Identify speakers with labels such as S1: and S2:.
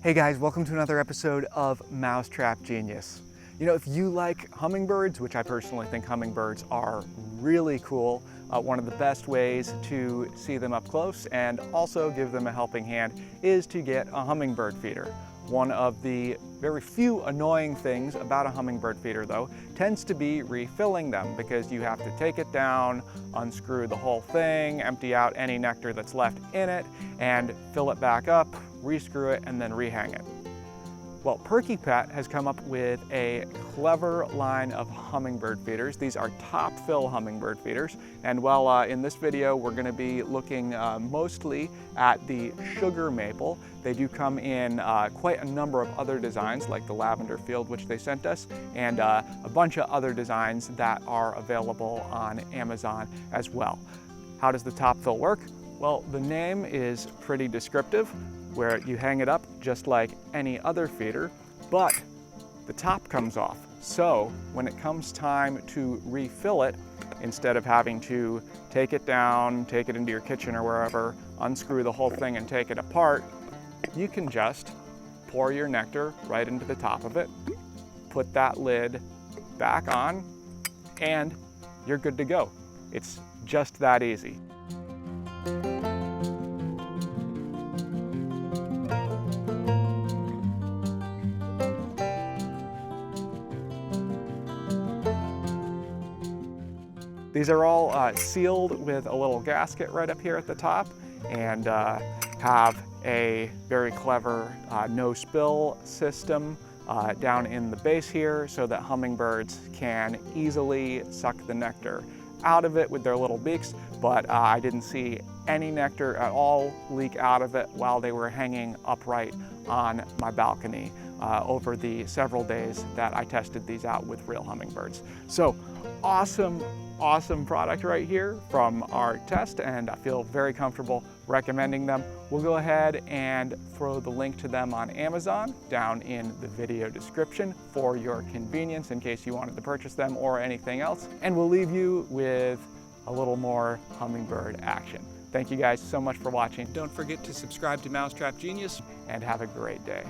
S1: Hey guys, welcome to another episode of Mousetrap Genius. You know, if you like hummingbirds, which I personally think hummingbirds are really cool, one of the best ways to see them up close and also give them a helping hand is to get a hummingbird feeder. One of the very few annoying things about a hummingbird feeder, though, tends to be refilling them because you have to take it down, unscrew the whole thing, empty out any nectar that's left in it, and fill it back up, rescrew it, and then rehang it. Well, Perky Pet has come up with a clever line of hummingbird feeders. These are top fill hummingbird feeders. And well, in this video, we're gonna be looking mostly at the sugar maple. They do come in quite a number of other designs, like the lavender field, which they sent us, and a bunch of other designs that are available on Amazon as well. How does the top fill work? Well, the name is pretty descriptive, where you hang it up just like any other feeder, but the top comes off. So when it comes time to refill it, instead of having to take it down, take it into your kitchen or wherever, unscrew the whole thing and take it apart, you can just pour your nectar right into the top of it, put that lid back on, and you're good to go. It's just that easy. These are all sealed with a little gasket right up here at the top and have a very clever no spill system down in the base here so that hummingbirds can easily suck the nectar out of it with their little beaks, but I didn't see any nectar at all leak out of it while they were hanging upright on my balcony over the several days that I tested these out with real hummingbirds. So awesome product right here from our test, and I feel very comfortable recommending them. We'll go ahead and throw the link to them on Amazon down in the video description for your convenience in case you wanted to purchase them or anything else. And we'll leave you with a little more hummingbird action. Thank you guys so much for watching. Don't forget to subscribe to Mousetrap Genius and have a great day.